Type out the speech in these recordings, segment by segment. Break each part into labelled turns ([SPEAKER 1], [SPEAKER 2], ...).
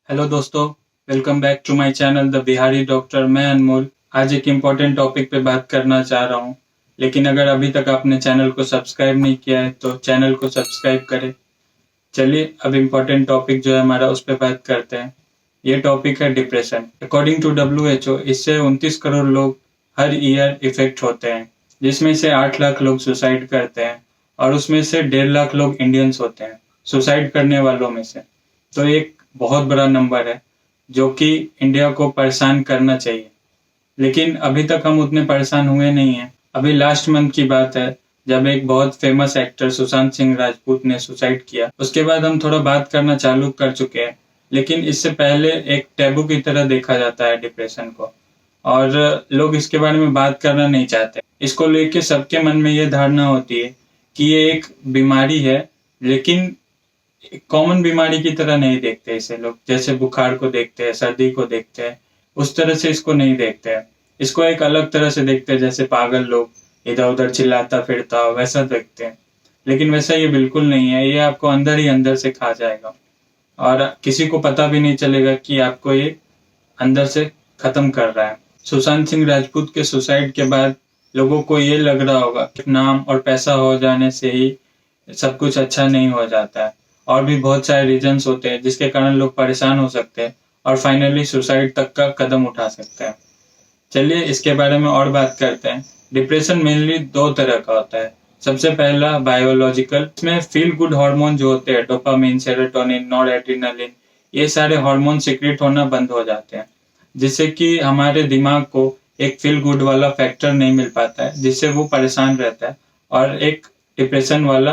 [SPEAKER 1] Hello दोस्तों, welcome back to my channel the Bihari doctor. मैं अनमोल आज एक इम्पॉर्टेंट टॉपिक पे बात करना चाह रहा हूँ। लेकिन अगर अभी तक आपने चैनल को सब्सक्राइब नहीं किया है तो चैनल को सब्सक्राइब करें। चलिए अब इम्पोर्टेंट टॉपिक जो है हमारा उस पर बात करते हैं। ये टॉपिक है डिप्रेशन। अकॉर्डिंग टू WHO इससे 29 करोड़ लोग हर ईयर इफेक्ट होते हैं, जिसमें से 8 लाख लोग सुसाइड करते हैं और उसमें से 1.5 लाख लोग इंडियंस होते हैं सुसाइड करने वालों में से। तो एक बहुत बड़ा नंबर है जो कि इंडिया को परेशान करना चाहिए। लेकिन अभी तक हम उतने परेशान हुए नहीं हैं। अभी लास्ट मंथ की बात है जब एक बहुत फेमस एक्टर सुशांत सिंह राजपूत ने सुसाइड किया। उसके बाद हम थोड़ा बात करना चालू कर चुके हैं, लेकिन इससे पहले एक टैबू की तरह देखा जाता है डिप्रेशन को, और लोग इसके बारे में बात करना नहीं चाहते। इसको लेके सबके मन में ये धारणा होती है कि ये एक बीमारी है, लेकिन कॉमन बीमारी की तरह नहीं देखते इसे लोग। जैसे बुखार को देखते हैं, सर्दी को देखते हैं, उस तरह से इसको नहीं देखते हैं। इसको एक अलग तरह से देखते हैं, जैसे पागल लोग इधर उधर चिल्लाता फिरता हो वैसा देखते हैं। लेकिन वैसा ये बिल्कुल नहीं है। ये आपको अंदर ही अंदर से खा जाएगा और किसी को पता भी नहीं चलेगा कि आपको ये अंदर से खत्म कर रहा है। सुशांत सिंह राजपूत के सुसाइड के बाद लोगों को ये लग रहा होगा कि नाम और पैसा हो जाने से ही सब कुछ अच्छा नहीं हो जाता है, और भी बहुत सारे रीजंस होते हैं जिसके कारण लोग परेशान हो सकते हैं और फाइनली सुसाइड तक का कदम उठा सकते हैं। चलिए इसके बारे में और बात करते हैं। डिप्रेशन मेनली दो तरह का होता है। सबसे पहला बायोलॉजिकल, इसमें फील गुड हार्मोन जो होते हैं डोपामिन, सेरोटोनिन, नॉरएड्रेनालिन, ये सारे हार्मोन सीक्रेट होना बंद हो जाते हैं, जिससे कि हमारे दिमाग को एक फील गुड वाला फैक्टर नहीं मिल पाता है, जिससे वो परेशान रहता है और एक डिप्रेशन वाला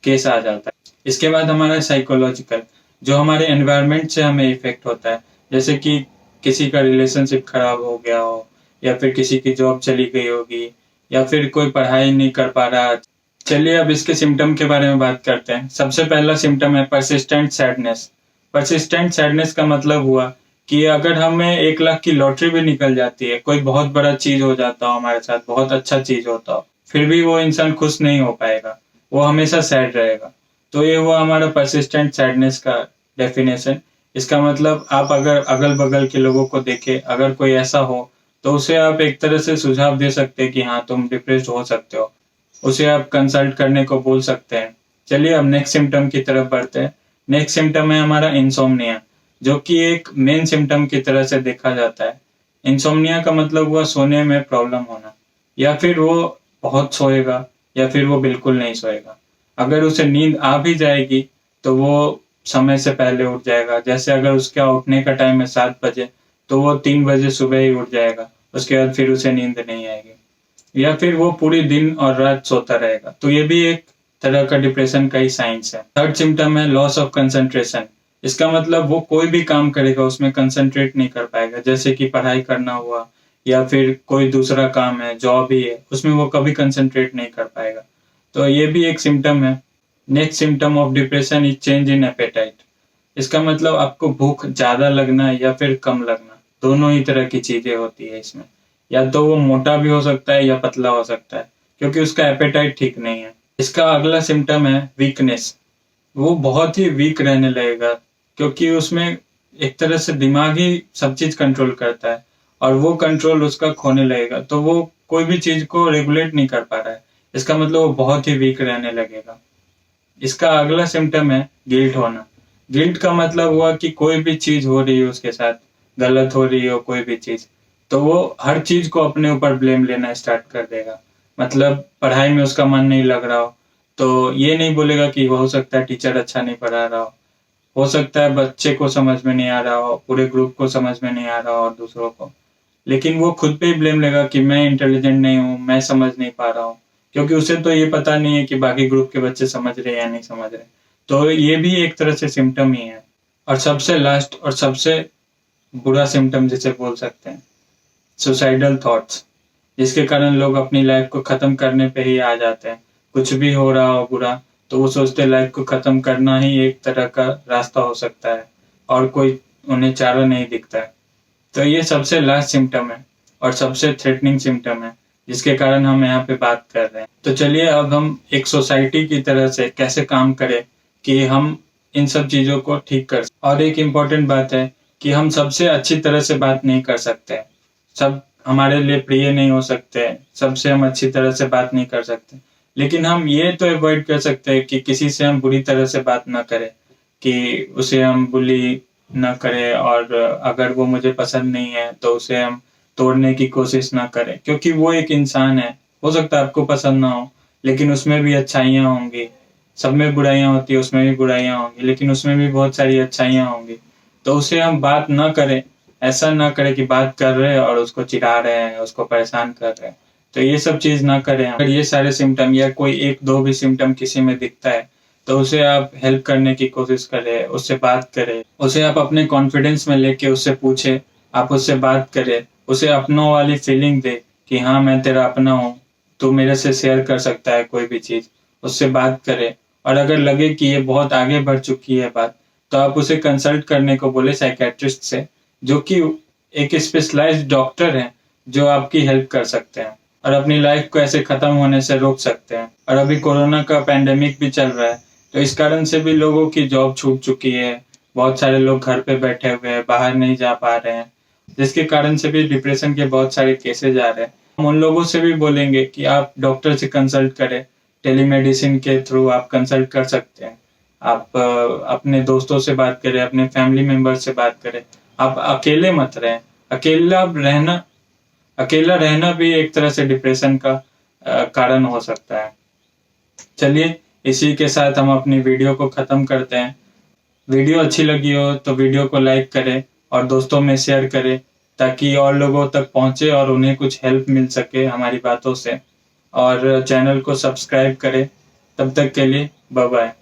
[SPEAKER 1] केस आ जाता है। इसके बाद हमारा साइकोलॉजिकल, जो हमारे एनवायरनमेंट से हमें इफेक्ट होता है। जैसे कि किसी का रिलेशनशिप खराब हो गया हो, या फिर किसी की जॉब चली गई होगी, या फिर कोई पढ़ाई नहीं कर पा रहा। चलिए अब इसके सिम्टम के बारे में बात करते हैं। सबसे पहला सिम्टम है परसिस्टेंट सैडनेस। परसिस्टेंट सैडनेस का मतलब हुआ कि अगर हमें 1 लाख की लॉटरी भी निकल जाती है, कोई बहुत बड़ा चीज हो जाता हो हमारे साथ, बहुत अच्छा चीज होता हो, फिर भी वो इंसान खुश नहीं हो पाएगा, वो हमेशा सैड रहेगा। तो ये हुआ हमारा परसिस्टेंट सैडनेस का डेफिनेशन। इसका मतलब आप अगर अगल बगल के लोगों को देखें, अगर कोई ऐसा हो तो उसे आप एक तरह से सुझाव दे सकते हैं कि हाँ तुम डिप्रेस्ड हो सकते हो, उसे आप कंसल्ट करने को बोल सकते हैं। चलिए अब नेक्स्ट सिम्टम की तरफ बढ़ते हैं। नेक्स्ट सिम्टम है हमारा इंसोम्निया, जो कि एक मेन सिम्टम की तरह से देखा जाता है। इंसोम्निया का मतलब हुआ सोने में प्रॉब्लम होना, या फिर वो बहुत सोएगा या फिर वो बिल्कुल नहीं सोएगा। अगर उसे नींद आ भी जाएगी तो वो समय से पहले उठ जाएगा। जैसे अगर उसका उठने का टाइम है 7 बजे, तो वो 3 बजे सुबह ही उठ जाएगा, उसके बाद फिर उसे नींद नहीं आएगी। या फिर वो पूरी दिन और रात सोता रहेगा। तो ये भी एक तरह का डिप्रेशन का ही साइंस है। थर्ड सिम्टम है लॉस ऑफ कंसंट्रेशन। इसका मतलब वो कोई भी काम करेगा उसमें कंसंट्रेट नहीं कर पाएगा। जैसे कि पढ़ाई करना हुआ, या फिर कोई दूसरा काम है, जॉब ही है, उसमें वो कभी कंसंट्रेट नहीं कर पाएगा। तो ये भी एक सिम्टम है। Next symptom of depression is change in appetite. इसका मतलब आपको भूख ज्यादा लगना या फिर कम लगना, दोनों ही तरह की चीजें होती है इसमें। या तो वो मोटा भी हो सकता है या पतला हो सकता है, क्योंकि उसका एपेटाइट ठीक नहीं है। इसका अगला सिम्टम है वीकनेस। वो बहुत ही वीक रहने लगेगा, क्योंकि उसमें एक तरह से दिमाग ही सब चीज कंट्रोल करता है, और वो कंट्रोल उसका खोने लगेगा, तो वो कोई भी चीज को रेगुलेट नहीं कर पा रहा है। इसका मतलब वो बहुत ही वीक रहने लगेगा। इसका अगला सिम्टम है गिल्ट होना। गिल्ट का मतलब हुआ कि कोई भी चीज हो रही है उसके साथ, गलत हो रही हो कोई भी चीज, तो वो हर चीज को अपने ऊपर ब्लेम लेना स्टार्ट कर देगा। मतलब पढ़ाई में उसका मन नहीं लग रहा हो, तो ये नहीं बोलेगा कि हो सकता है टीचर अच्छा नहीं पढ़ा रहा हो सकता है बच्चे को समझ में नहीं आ रहा हो, पूरे ग्रुप को समझ में नहीं आ रहा हो और दूसरों को, लेकिन वो खुद पे ही ब्लेम लेगा कि मैं इंटेलिजेंट नहीं हूँ, मैं समझ नहीं पा रहा हूँ, क्योंकि उसे तो ये पता नहीं है कि बाकी ग्रुप के बच्चे समझ रहे या नहीं समझ रहे। तो ये भी एक तरह से सिम्टम ही है। और सबसे लास्ट और सबसे बुरा सिम्टम जिसे बोल सकते हैं, सुसाइडल थॉट्स, जिसके कारण लोग अपनी लाइफ को खत्म करने पे ही आ जाते हैं। कुछ भी हो रहा हो बुरा, तो वो सोचते हैं लाइफ को खत्म करना ही एक तरह का रास्ता हो सकता है, और कोई उन्हें चारा नहीं दिखता है। तो ये सबसे लास्ट सिम्टम है और सबसे थ्रेटनिंग सिम्टम है, जिसके कारण हम यहाँ पे बात कर रहे हैं। तो चलिए अब हम एक सोसाइटी की तरह से कैसे काम करें कि हम इन सब चीज़ों को ठीक कर। और एक इम्पॉर्टेंट बात है कि हम सबसे अच्छी तरह से बात नहीं कर सकते। सब हमारे लिए प्रिय नहीं हो सकते, सबसे हम अच्छी तरह से बात नहीं कर सकते, लेकिन हम ये तो अवॉइड कर सकते हैं कि किसी से हम बुरी तरह से बात ना करें, कि उसे हम बुली ना करें, और अगर वो मुझे पसंद नहीं है तो उसे हम तोड़ने की कोशिश ना करें, क्योंकि वो एक इंसान है। हो सकता है आपको पसंद ना हो, लेकिन उसमें भी अच्छाइयाँ होंगी। सब में बुराइयाँ होती है, उसमें भी बुराइयाँ होंगी, लेकिन उसमें भी बहुत सारी अच्छाइयाँ होंगी। तो उसे हम बात ना करें, ऐसा ना करें कि बात कर रहे हैं और उसको चिढ़ा रहे हैं, उसको परेशान कर रहे हैं। तो ये सब चीज़ ना करें। अगर ये सारे सिम्पटम या कोई 1-2 भी सिम्पटम किसी में दिखता है, तो उसे आप हेल्प करने की कोशिश करें, उससे बात करें, उसे आप अपने कॉन्फिडेंस में लेके उससे पूछें, आप उससे बात करें, उसे अपनों वाली फीलिंग दें कि हाँ, मैं तेरा अपना हूँ, तू मेरे से शेयर कर सकता है कोई भी चीज़, उससे बात करें। और अगर लगे कि ये बहुत आगे बढ़ चुकी है बात, तो आप उसे कंसल्ट करने को बोले साइकियाट्रिस्ट से, जो कि एक स्पेशलाइज्ड डॉक्टर हैं, जो आपकी हेल्प कर सकते हैं और अपनी लाइफ को ऐसे खत्म होने से रोक सकते हैं। और अभी कोरोना का पैंडेमिक भी चल रहा है, तो इस कारण से भी लोगों की जॉब छूट चुकी है। बहुत सारे लोग घर पे बैठे हुए हैं, बाहर नहीं जा पा रहे हैं, जिसके कारण से भी डिप्रेशन के बहुत सारे केसेज आ रहे हैं। हम उन लोगों से भी बोलेंगे कि आप डॉक्टर से कंसल्ट करें, टेलीमेडिसिन के थ्रू आप कंसल्ट कर सकते हैं। आप अपने दोस्तों से बात करें, अपने फैमिली मेंबर से बात करें। आप अकेले मत रहें। अकेला रहना भी एक तरह से डिप्रेशन का कारण हो सकता है। चलिए, इसी के साथ हम अपनी वीडियो को ख़त्म करते हैं। वीडियो अच्छी लगी हो तो वीडियो को लाइक करें और दोस्तों में शेयर करें, ताकि और लोगों तक पहुंचे और उन्हें कुछ हेल्प मिल सके हमारी बातों से। और चैनल को सब्सक्राइब करें। तब तक के लिए बाय बाय।